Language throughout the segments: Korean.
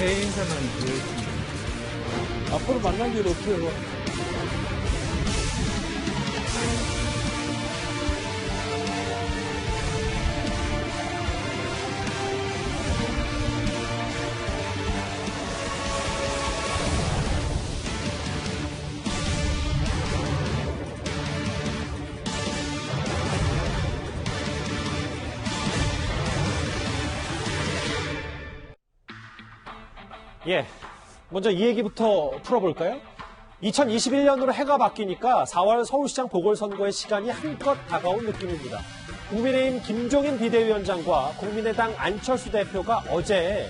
새 인사만 드렸습니다. 앞으로 만날 일 없어요. 예, 먼저 이 얘기부터 풀어볼까요? 2021년으로 해가 바뀌니까 4월 서울시장 보궐선거의 시간이 한껏 다가온 느낌입니다. 국민의힘 김종인 비대위원장과 국민의당 안철수 대표가 어제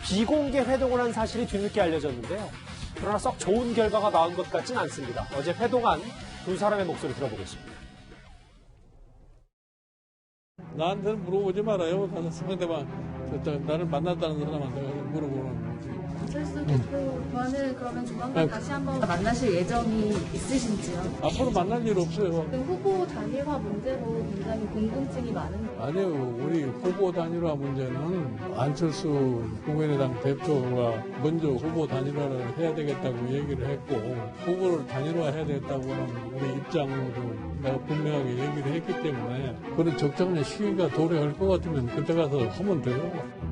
비공개 회동을 한 사실이 뒤늦게 알려졌는데요. 그러나 썩 좋은 결과가 나온 것 같진 않습니다. 어제 회동한 두 사람의 목소리 들어보겠습니다. 나한테는 물어보지 말아요. 상대방 나를 만났다는 사람한테 물어보는 거지. 안철수 대표와는 그러면 조만간 다시 한번 만나실 예정이 있으신지요? 앞으로 만날 일 없어요. 후보 단일화 문제로 굉장히 궁금증이 많은데. 아니요. 우리 후보 단일화 문제는 안철수 국민의당 대표가 먼저 후보 단일화를 해야 되겠다고 얘기를 했고, 후보를 단일화해야 되겠다고는 우리 입장으로 내가 분명하게 얘기를 했기 때문에 그런 적정한 시기가 도래할 것 같으면 그때 가서 하면 돼요.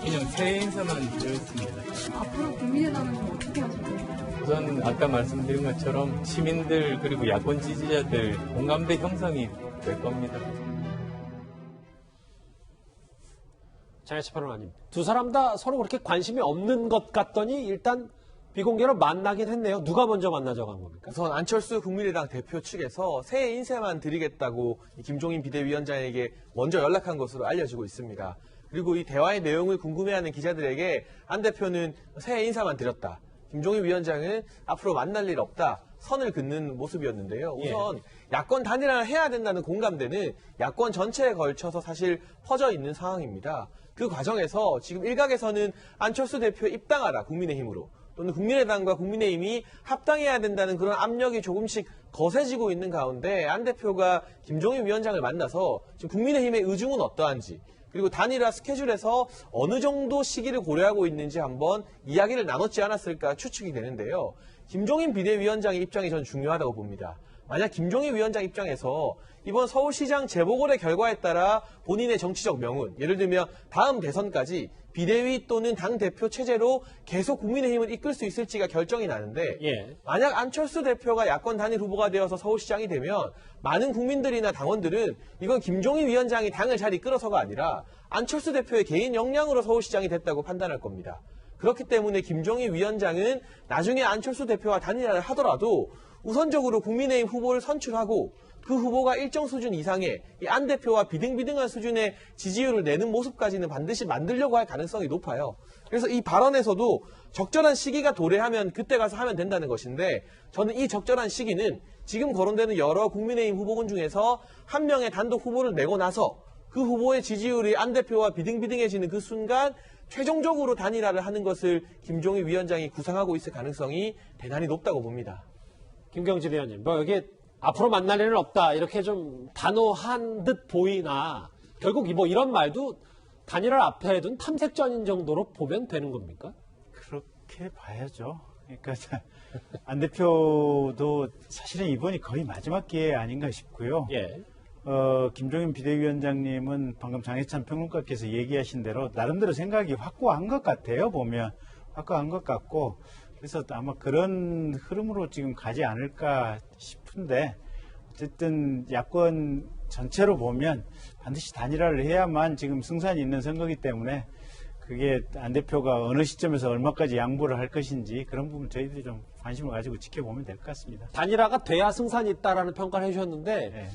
그냥 새 인사만 드렸습니다. 앞으로 국민의당은 어떻게 하실 거예요? 우선 아까 말씀드린 것처럼 시민들 그리고 야권 지지자들 공감대 형성이 될 겁니다. 장혜철 평론가님, 두 사람 다 서로 그렇게 관심이 없는 것 같더니 일단 비공개로 만나긴 했네요. 누가 먼저 만나자고 한 겁니까? 우선 안철수 국민의당 대표 측에서 새 인사만 드리겠다고 김종인 비대위원장에게 먼저 연락한 것으로 알려지고 있습니다. 그리고 이 대화의 내용을 궁금해하는 기자들에게 안 대표는 새 인사만 드렸다. 김종인 위원장은 앞으로 만날 일 없다. 선을 긋는 모습이었는데요. 우선 야권 단일화를 해야 된다는 공감대는 야권 전체에 걸쳐서 사실 퍼져 있는 상황입니다. 그 과정에서 지금 일각에서는 안철수 대표 입당하라 국민의힘으로, 또는 국민의당과 국민의힘이 합당해야 된다는 그런 압력이 조금씩 거세지고 있는 가운데 안 대표가 김종인 위원장을 만나서 지금 국민의힘의 의중은 어떠한지, 그리고 단일화 스케줄에서 어느 정도 시기를 고려하고 있는지 한번 이야기를 나눴지 않았을까 추측이 되는데요. 김종인 비대위원장의 입장이 전 중요하다고 봅니다. 만약 김종인 위원장 입장에서 이번 서울시장 재보궐의 결과에 따라 본인의 정치적 명운, 예를 들면 다음 대선까지 비대위 또는 당대표 체제로 계속 국민의힘을 이끌 수 있을지가 결정이 나는데, 만약 안철수 대표가 야권 단일 후보가 되어서 서울시장이 되면 많은 국민들이나 당원들은 이건 김종인 위원장이 당을 잘 이끌어서가 아니라 안철수 대표의 개인 역량으로 서울시장이 됐다고 판단할 겁니다. 그렇기 때문에 김종인 위원장은 나중에 안철수 대표와 단일화를 하더라도 우선적으로 국민의힘 후보를 선출하고 그 후보가 일정 수준 이상의 이 안 대표와 비등비등한 수준의 지지율을 내는 모습까지는 반드시 만들려고 할 가능성이 높아요. 그래서 이 발언에서도 적절한 시기가 도래하면 그때 가서 하면 된다는 것인데, 저는 이 적절한 시기는 지금 거론되는 여러 국민의힘 후보군 중에서 한 명의 단독 후보를 내고 나서 그 후보의 지지율이 안 대표와 비등비등해지는 그 순간 최종적으로 단일화를 하는 것을 김종인 위원장이 구상하고 있을 가능성이 대단히 높다고 봅니다. 김경진 의원님, 이게 앞으로 만날 일은 없다, 이렇게 좀 단호한 듯 보이나 결국 이런 말도 단일화를 앞에 둔 탐색전인 정도로 보면 되는 겁니까? 그렇게 봐야죠. 그러니까 안 대표도 사실은 이번이 거의 마지막 기회 아닌가 싶고요. 김종인 비대위원장님은 방금 장혜찬 평론가께서 얘기하신 대로 나름대로 생각이 확고한 것 같아요. 보면 확고한 것 같고, 그래서 아마 그런 흐름으로 지금 가지 않을까 싶은데, 어쨌든 야권 전체로 보면 반드시 단일화를 해야만 지금 승산이 있는 선거이기 때문에 그게 안 대표가 어느 시점에서 얼마까지 양보를 할 것인지 그런 부분 저희들이 좀 관심을 가지고 지켜보면 될 것 같습니다. 단일화가 돼야 승산이 있다라는 평가를 해주셨는데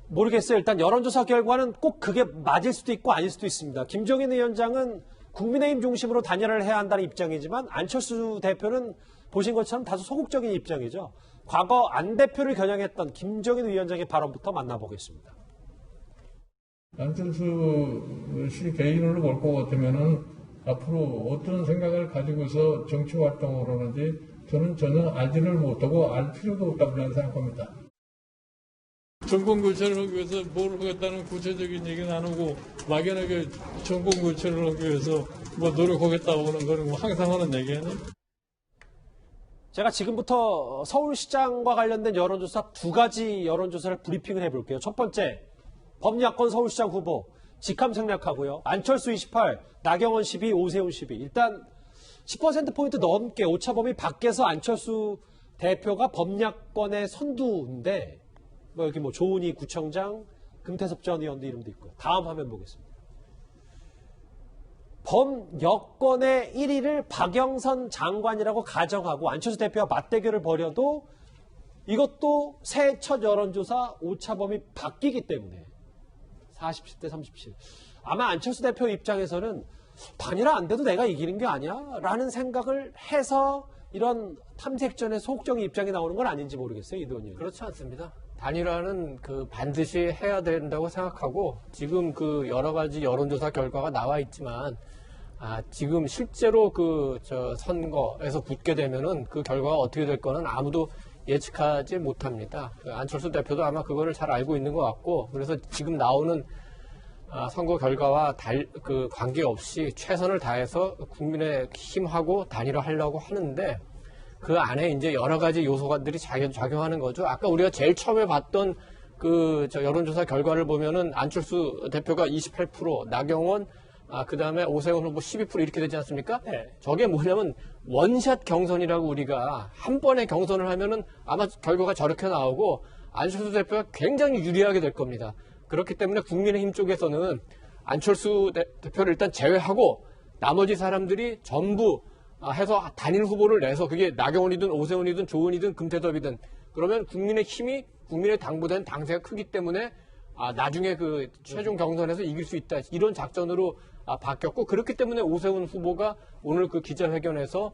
모르겠어요. 일단 여론조사 결과는 꼭 그게 맞을 수도 있고 아닐 수도 있습니다. 김종인 위원장은 국민의힘 중심으로 단일화를 해야 한다는 입장이지만 안철수 대표는 보신 것처럼 다소 소극적인 입장이죠. 과거 안 대표를 겨냥했던 김종인 위원장의 발언부터 만나보겠습니다. 안철수 씨 개인으로 볼 것 같으면은 앞으로 어떤 생각을 가지고서 정치 활동을 하는지 저는 전혀 알지를 못하고 알 필요도 없다고 저는 생각합니다. 정권 교체를 하기 위해서 뭘 하겠다는 구체적인 얘기는 안 하고 막연하게 정권 교체를 하기 위해서 뭐 노력하겠다고 하는 거는 뭐 항상 하는 얘기 아니에요? 제가 지금부터 서울시장과 관련된 여론조사 2가지 여론조사를 브리핑을 해볼게요. 첫 번째, 범야권 서울시장 후보 직함 생략하고요. 안철수 28, 나경원 12, 오세훈 12. 일단 10%포인트 넘게 오차범위 밖에서 안철수 대표가 범야권의 선두인데 뭐 여기 뭐 조은희 구청장, 금태섭 전 의원도 이름도 있고요. 다음 화면 보겠습니다. 범여권의 1위를 박영선 장관이라고 가정하고 안철수 대표와 맞대결을 벌여도 이것도 새해 첫 여론조사 오차범위 바뀌기 때문에 47대 37. 아마 안철수 대표 입장에서는 단일화 안 돼도 내가 이기는 게 아니야? 라는 생각을 해서 이런 탐색전의 소극적인 입장이 나오는 건 아닌지 모르겠어요, 이도원 의원. 그렇지 않습니다. 단일화는 반드시 해야 된다고 생각하고 지금 여러 가지 여론조사 결과가 나와 있지만 지금 실제로 선거에서 붙게 되면은 그 결과가 어떻게 될 거는 아무도 예측하지 못합니다. 안철수 대표도 아마 그거를 잘 알고 있는 것 같고 그래서 지금 나오는 선거 결과와 관계없이 최선을 다해서 국민의 힘하고 단일화하려고 하는데 그 안에 이제 여러 가지 요소들이 작용하는 거죠. 아까 우리가 제일 처음에 봤던 여론조사 결과를 보면은 안철수 대표가 28%, 나경원, 그 다음에 오세훈 후보 12% 이렇게 되지 않습니까? 네. 저게 뭐냐면 원샷 경선이라고 우리가 한 번에 경선을 하면은 아마 결과가 저렇게 나오고 안철수 대표가 굉장히 유리하게 될 겁니다. 그렇기 때문에 국민의힘 쪽에서는 안철수 대표를 일단 제외하고 나머지 사람들이 전부 해서 단일 후보를 내서 그게 나경원이든 오세훈이든 조은이든 금태섭이든 그러면 국민의힘이 국민의 당보다는 당세가 크기 때문에 나중에 최종 경선에서 이길 수 있다. 이런 작전으로 바뀌었고 그렇기 때문에 오세훈 후보가 오늘 기자회견에서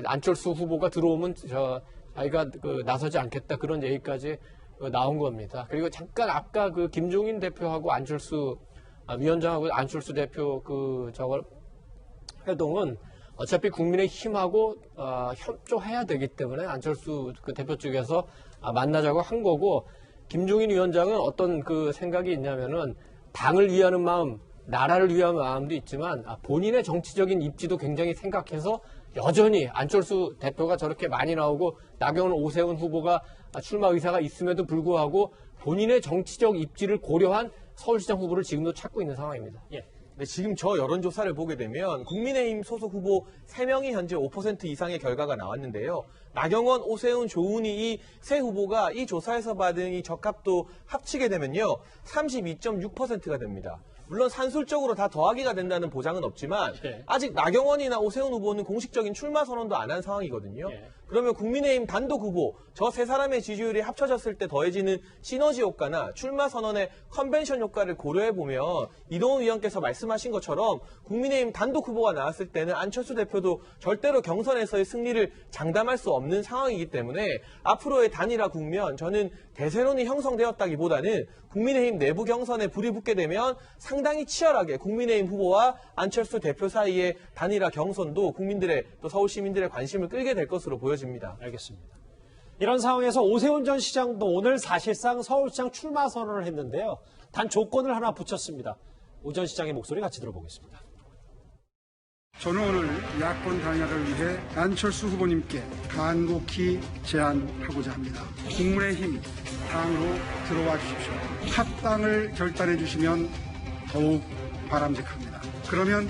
안철수 후보가 들어오면 자기가 나서지 않겠다 그런 얘기까지 나온 겁니다. 그리고 잠깐 아까 김종인 대표하고 안철수 위원장하고 안철수 대표 회동은 어차피 국민의힘하고 협조해야 되기 때문에 안철수 대표 쪽에서 만나자고 한 거고 김종인 위원장은 어떤 생각이 있냐면은 당을 위하는 마음, 나라를 위한 마음도 있지만 본인의 정치적인 입지도 굉장히 생각해서 여전히 안철수 대표가 저렇게 많이 나오고 나경원, 오세훈 후보가 출마 의사가 있음에도 불구하고 본인의 정치적 입지를 고려한 서울시장 후보를 지금도 찾고 있는 상황입니다. 예. 네, 지금 저 여론조사를 보게 되면 국민의힘 소속 후보 3명이 현재 5% 이상의 결과가 나왔는데요. 나경원, 오세훈, 조은희 이 세 후보가 이 조사에서 받은 이 적합도 합치게 되면요. 32.6%가 됩니다. 물론 산술적으로 다 더하기가 된다는 보장은 없지만 네. 아직 나경원이나 오세훈 후보는 공식적인 출마 선언도 안 한 상황이거든요. 네. 그러면 국민의힘 단독 후보 저 세 사람의 지지율이 합쳐졌을 때 더해지는 시너지 효과나 출마 선언의 컨벤션 효과를 고려해보면 이동훈 의원께서 말씀하신 것처럼 국민의힘 단독 후보가 나왔을 때는 안철수 대표도 절대로 경선에서의 승리를 장담할 수 없는 상황이기 때문에 앞으로의 단일화 국면 저는 대세론이 형성되었다기보다는 국민의힘 내부 경선에 불이 붙게 되면 상당히 치열하게 국민의힘 후보와 안철수 대표 사이의 단일화 경선도 국민들의 또 서울 시민들의 관심을 끌게 될 것으로 보여집니다. 알겠습니다. 이런 상황에서 오세훈 전 시장도 오늘 사실상 서울시장 출마 선언을 했는데요. 단 조건을 하나 붙였습니다. 오 전 시장의 목소리 같이 들어보겠습니다. 저는 오늘 야권 단일화를 위해 안철수 후보님께 간곡히 제안하고자 합니다. 국민의힘 당으로 들어와 주십시오. 합당을 결단해 주시면 더욱 바람직합니다. 그러면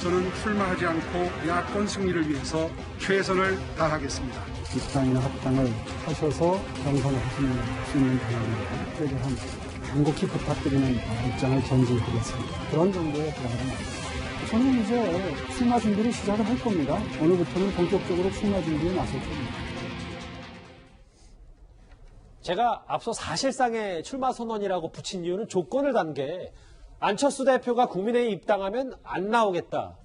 저는 출마하지 않고 야권 승리를 위해서 최선을 다하겠습니다. 입당이나 합당을 하셔서 경선을 하실 수 있는 방안을 최대한 간곡히 부탁드리는 입장을 전수드리겠습니다. 그런 정도의 대화는 아닙니다. 저는 이제 출마 준비를 시작을 할 겁니다. 오늘부터는 본격적으로 출마 준비에 나설 겁니다. 제가 앞서 사실상의 출마 선언이라고 붙인 이유는 조건을 단 게 안철수 대표가 국민의힘 입당하면 안 나오겠다.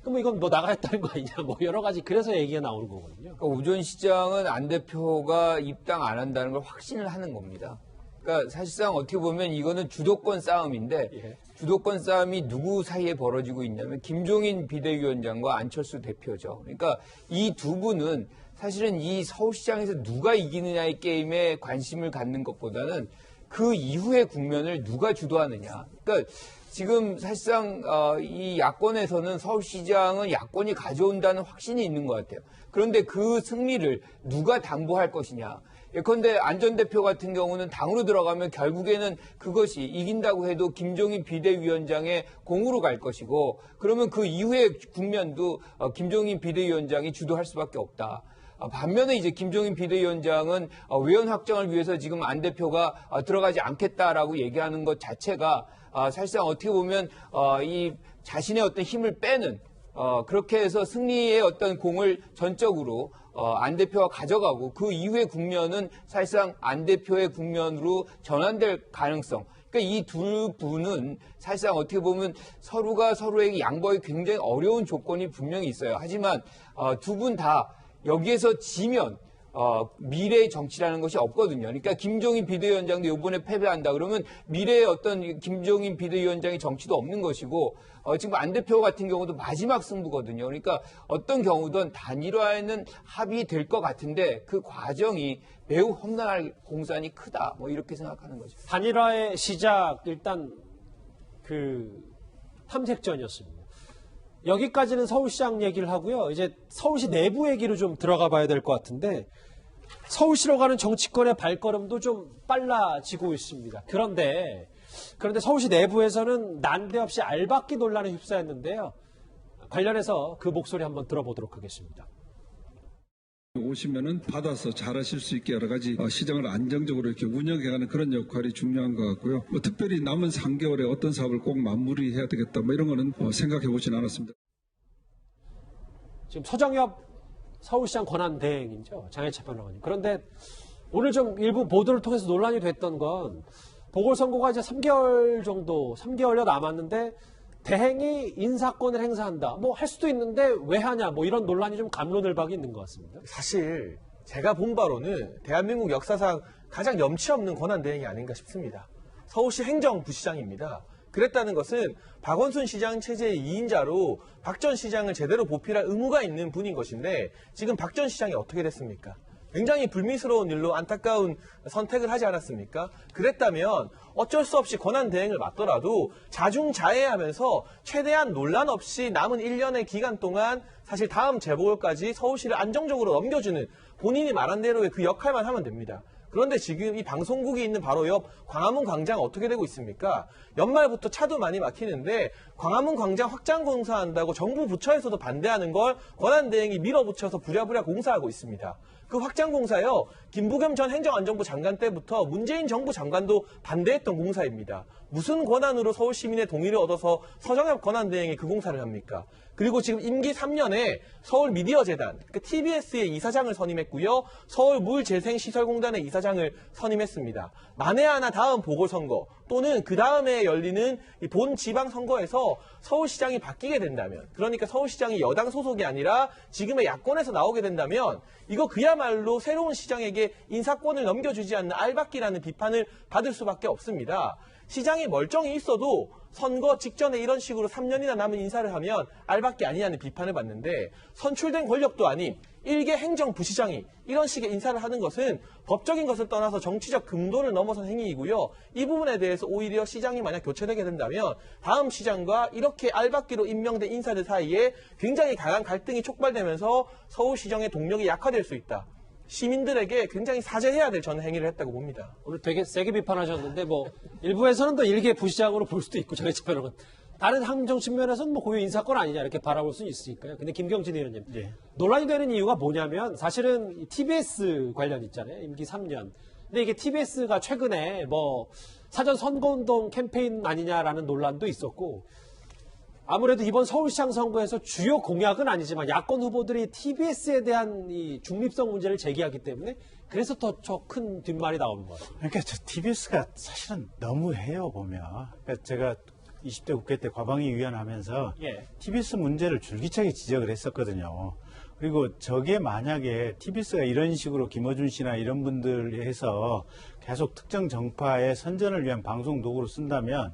그럼 이건 나가겠다는 거 아니냐. 여러 가지 그래서 얘기가 나오는 거거든요. 그러니까 오 전 시장은 안 대표가 입당 안 한다는 걸 확신을 하는 겁니다. 그러니까 사실상 어떻게 보면 이거는 주도권 싸움인데 예. 주도권 싸움이 누구 사이에 벌어지고 있냐면 김종인 비대위원장과 안철수 대표죠. 그러니까 이 두 분은 사실은 이 서울시장에서 누가 이기느냐의 게임에 관심을 갖는 것보다는 그 이후의 국면을 누가 주도하느냐. 그러니까 지금 사실상 이 야권에서는 서울시장은 야권이 가져온다는 확신이 있는 것 같아요. 그런데 그 승리를 누가 담보할 것이냐. 예컨대 안 전 대표 같은 경우는 당으로 들어가면 결국에는 그것이 이긴다고 해도 김종인 비대위원장의 공으로 갈 것이고, 그러면 그 이후의 국면도 김종인 비대위원장이 주도할 수밖에 없다. 반면에 이제 김종인 비대위원장은 외연 확장을 위해서 지금 안 대표가 들어가지 않겠다라고 얘기하는 것 자체가 사실상 어떻게 보면 이 자신의 어떤 힘을 빼는, 그렇게 해서 승리의 어떤 공을 전적으로 안 대표가 가져가고 그 이후의 국면은 사실상 안 대표의 국면으로 전환될 가능성. 그러니까 이 두 분은 사실상 어떻게 보면 서로가 서로에게 양보하기 굉장히 어려운 조건이 분명히 있어요. 하지만 두 분 다 여기에서 지면 미래의 정치라는 것이 없거든요. 그러니까 김종인 비대위원장도 이번에 패배한다 그러면 미래의 어떤 김종인 비대위원장의 정치도 없는 것이고, 지금 안 대표 같은 경우도 마지막 승부거든요. 그러니까 어떤 경우든 단일화에는 합의될 것 같은데 그 과정이 매우 험난할 공산이 크다. 뭐 이렇게 생각하는 거죠. 단일화의 시작, 일단 그 탐색전이었습니다. 여기까지는 서울시장 얘기를 하고요. 이제 서울시 내부 얘기로 좀 들어가 봐야 될 것 같은데, 서울시로 가는 정치권의 발걸음도 좀 빨라지고 있습니다. 그런데 서울시 내부에서는 난데없이 알박기 논란에 휩싸였는데요. 관련해서 그 목소리 한번 들어보도록 하겠습니다. 오시면은 받아서 잘하실 수 있게 여러 가지 시장을 안정적으로 이렇게 운영해가는 그런 역할이 중요한 것 같고요. 특별히 남은 3개월에 어떤 사업을 꼭 마무리해야 되겠다 이런 거는 생각해 보진 않았습니다. 지금 서정엽 서울시장 권한대행이죠. 장혜찬 변호사님. 그런데 오늘 좀 일부 보도를 통해서 논란이 됐던 건 보궐선거가 이제 3개월여 남았는데 대행이 인사권을 행사한다. 뭐 할 수도 있는데 왜 하냐. 뭐 이런 논란이 좀 갑론을박이 있는 것 같습니다. 사실 제가 본 바로는 대한민국 역사상 가장 염치 없는 권한대행이 아닌가 싶습니다. 서울시 행정부시장입니다. 그랬다는 것은 박원순 시장 체제의 2인자로 박 전 시장을 제대로 보필할 의무가 있는 분인 것인데 지금 박 전 시장이 어떻게 됐습니까? 굉장히 불미스러운 일로 안타까운 선택을 하지 않았습니까? 그랬다면 어쩔 수 없이 권한대행을 맡더라도 자중자애하면서 최대한 논란 없이 남은 1년의 기간 동안 사실 다음 재보궐까지 서울시를 안정적으로 넘겨주는 본인이 말한 대로의 그 역할만 하면 됩니다. 그런데 지금 이 방송국이 있는 바로 옆 광화문 광장 어떻게 되고 있습니까? 연말부터 차도 많이 막히는데 광화문 광장 확장 공사한다고 정부 부처에서도 반대하는 걸 권한대행이 밀어붙여서 부랴부랴 공사하고 있습니다. 그 확장 공사요, 김부겸 전 행정안전부 장관 때부터 문재인 정부 장관도 반대했던 공사입니다. 무슨 권한으로 서울 시민의 동의를 얻어서 서정엽 권한대행이 그 공사를 합니까? 그리고 지금 임기 3년에 서울미디어재단, 그러니까 TBS의 이사장을 선임했고요. 서울물재생시설공단의 이사장을 선임했습니다. 만에 하나 다음 보궐선거 또는 그 다음에 열리는 본 지방선거에서 서울시장이 바뀌게 된다면, 그러니까 서울시장이 여당 소속이 아니라 지금의 야권에서 나오게 된다면 이거 그야말로 새로운 시장에게 인사권을 넘겨주지 않는 알박기라는 비판을 받을 수밖에 없습니다. 시장이 멀쩡히 있어도 선거 직전에 이런 식으로 3년이나 남은 인사를 하면 알박기 아니냐는 비판을 받는데, 선출된 권력도 아닌 일개 행정부시장이 이런 식의 인사를 하는 것은 법적인 것을 떠나서 정치적 금도를 넘어선 행위이고요. 이 부분에 대해서 오히려 시장이 만약 교체되게 된다면 다음 시장과 이렇게 알박기로 임명된 인사들 사이에 굉장히 강한 갈등이 촉발되면서 서울시정의 동력이 약화될 수 있다. 시민들에게 굉장히 사죄해야 될 저는 행위를 했다고 봅니다. 오늘 되게 세게 비판하셨는데 뭐 일부에서는 또 일개 부시장으로 볼 수도 있고, 장혜찬 변호사는 다른 행정 측면에서는 뭐 고유 인사권 아니냐 이렇게 바라볼 수는 있으니까요. 근데 김경진 의원님, 논란이 되는 이유가 뭐냐면 사실은 TBS 관련 있잖아요. 임기 3년. 근데 이게 TBS가 최근에 뭐 사전 선거운동 캠페인 아니냐라는 논란도 있었고, 아무래도 이번 서울시장 선거에서 주요 공약은 아니지만 야권 후보들이 TBS에 대한 이 중립성 문제를 제기하기 때문에 그래서 더 큰 뒷말이 나오는 거예요. 그러니까 저 TBS가 사실은 너무해요, 보면. 그러니까 제가 20대 국회 때 과방위 위원 하면서 TBS 문제를 줄기차게 지적을 했었거든요. 그리고 저게 만약에 TBS가 이런 식으로 김어준 씨나 이런 분들 해서 계속 특정 정파의 선전을 위한 방송 도구로 쓴다면,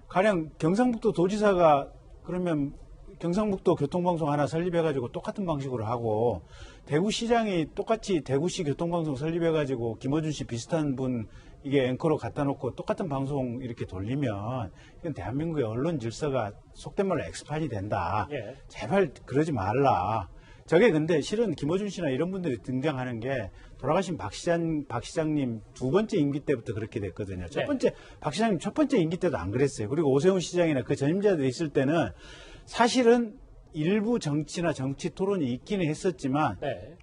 가령 경상북도 도지사가 그러면 경상북도 교통방송 하나 설립해가지고 똑같은 방식으로 하고, 대구시장이 똑같이 대구시 교통방송 설립해가지고 김어준 씨 비슷한 분 이게 앵커로 갖다 놓고 똑같은 방송 이렇게 돌리면 이건 대한민국의 언론 질서가 속된 말로 엑스판이 된다. 예. 제발 그러지 말라. 저게 근데 실은 김어준 씨나 이런 분들이 등장하는 게 돌아가신 박 시장님 두 번째 임기 때부터 그렇게 됐거든요. 박 시장님 첫 번째 임기 때도 안 그랬어요. 그리고 오세훈 시장이나 그 전임자들이 있을 때는 사실은 일부 정치나 정치 토론이 있기는 했었지만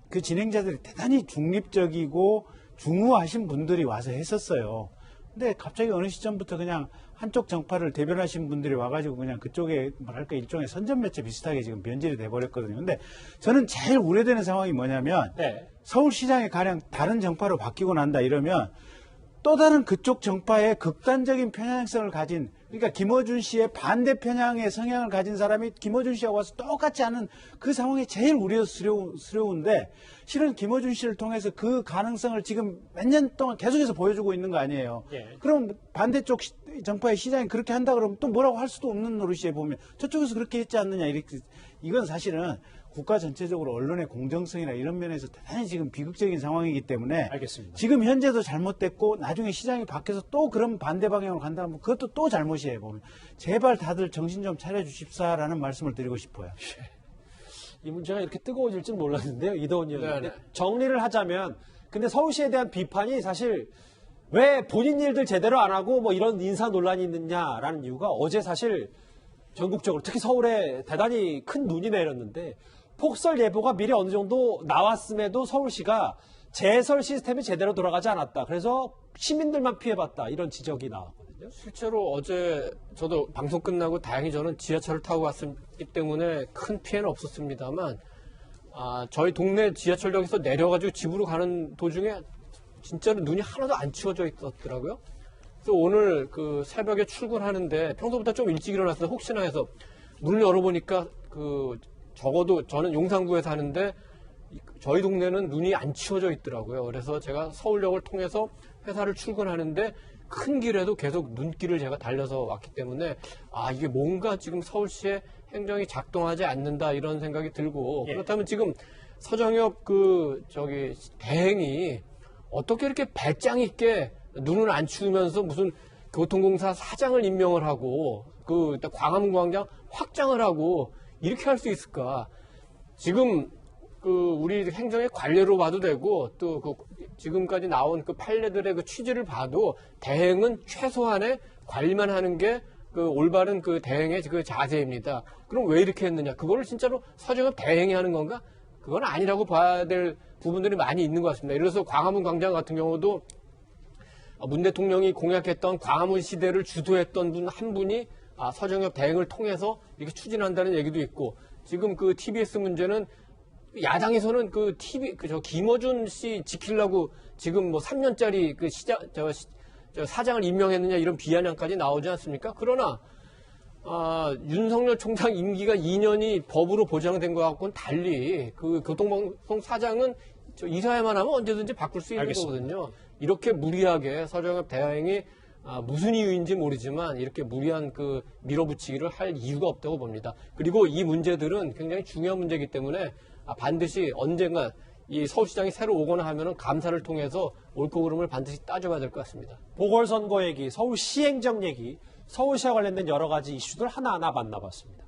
그 진행자들이 대단히 중립적이고 중후하신 분들이 와서 했었어요. 근데 갑자기 어느 시점부터 그냥 한쪽 정파를 대변하신 분들이 와가지고 그냥 그쪽에 뭐랄까 일종의 선전매체 비슷하게 지금 변질이 돼버렸거든요. 근데 저는 제일 우려되는 상황이 뭐냐면 서울시장이 가령 다른 정파로 바뀌고 난다 이러면 또 다른 그쪽 정파의 극단적인 편향성을 가진 그러니까 김어준 씨의 반대 편향의 성향을 가진 사람이 김어준 씨하고 와서 똑같지 않은 그 상황이 제일 우려스러운데 실은 김어준 씨를 통해서 그 가능성을 지금 몇 년 동안 계속해서 보여주고 있는 거 아니에요. 그럼 반대쪽 정파의 시장이 그렇게 한다 그러면 또 뭐라고 할 수도 없는 노릇이에 보면 저쪽에서 그렇게 했지 않느냐 이렇게 이건 사실은 국가 전체적으로 언론의 공정성이나 이런 면에서 대단히 지금 비극적인 상황이기 때문에 알겠습니다. 지금 현재도 잘못됐고 나중에 시장이 바뀌어서 또 그런 반대 방향으로 간다면 그것도 또 잘못이에요. 보면 제발 다들 정신 좀 차려주십사라는 말씀을 드리고 싶어요. 이 문제가 이렇게 뜨거워질 줄 몰랐는데요. 이도훈 의원님. 정리를 하자면 근데 서울시에 대한 비판이 사실 왜 본인 일들 제대로 안 하고 뭐 이런 인사 논란이 있느냐라는 이유가 어제 사실 전국적으로 특히 서울에 대단히 큰 눈이 내렸는데 폭설 예보가 미리 어느 정도 나왔음에도 서울시가 제설 시스템이 제대로 돌아가지 않았다. 그래서 시민들만 피해봤다. 이런 지적이 나왔거든요. 실제로 어제 저도 방송 끝나고 다행히 저는 지하철을 타고 왔기 때문에 큰 피해는 없었습니다만 저희 동네 지하철역에서 내려가지고 집으로 가는 도중에 진짜로 눈이 하나도 안 치워져 있었더라고요. 그래서 오늘 그 새벽에 출근하는데 평소보다 좀 일찍 일어났어요. 혹시나 해서 문을 열어보니까 적어도 저는 용산구에 사는데 저희 동네는 눈이 안 치워져 있더라고요. 그래서 제가 서울역을 통해서 회사를 출근하는데 큰 길에도 계속 눈길을 제가 달려서 왔기 때문에 이게 뭔가 지금 서울시의 행정이 작동하지 않는다 이런 생각이 들고 그렇다면 지금 서정엽 대행이 어떻게 이렇게 배짱 있게 눈을 안 치우면서 무슨 교통공사 사장을 임명을 하고 광화문광장 확장을 하고 이렇게 할 수 있을까? 지금 우리 행정의 관례로 봐도 되고 또 지금까지 나온 판례들의 취지를 봐도 대행은 최소한의 관리만 하는 게 올바른 대행의 자세입니다. 그럼 왜 이렇게 했느냐? 그거를 진짜로 서정엽 대행이 하는 건가? 그건 아니라고 봐야 될 부분들이 많이 있는 것 같습니다. 예를 들어서 광화문 광장 같은 경우도 문 대통령이 공약했던 광화문 시대를 주도했던 분 한 분이 서정엽 대행을 통해서 이렇게 추진한다는 얘기도 있고 지금 TBS 문제는 야당에서는 김어준 씨 지키려고 지금 3년짜리 사장을 임명했느냐 이런 비아냥까지 나오지 않습니까? 그러나 윤석열 총장 임기가 2년이 법으로 보장된 것 갖고는 달리 교통방송 사장은 이사회만 하면 언제든지 바꿀 수 있는 거거든요. 이렇게 무리하게 서정엽 대행이 무슨 이유인지 모르지만 이렇게 무리한 밀어붙이기를 할 이유가 없다고 봅니다. 그리고 이 문제들은 굉장히 중요한 문제이기 때문에 반드시 언젠가 이 서울시장이 새로 오거나 하면은 감사를 통해서 옳고 그름을 반드시 따져봐야 될 것 같습니다. 보궐선거 얘기, 서울시행정 얘기, 서울시와 관련된 여러 가지 이슈들 하나하나 만나봤습니다.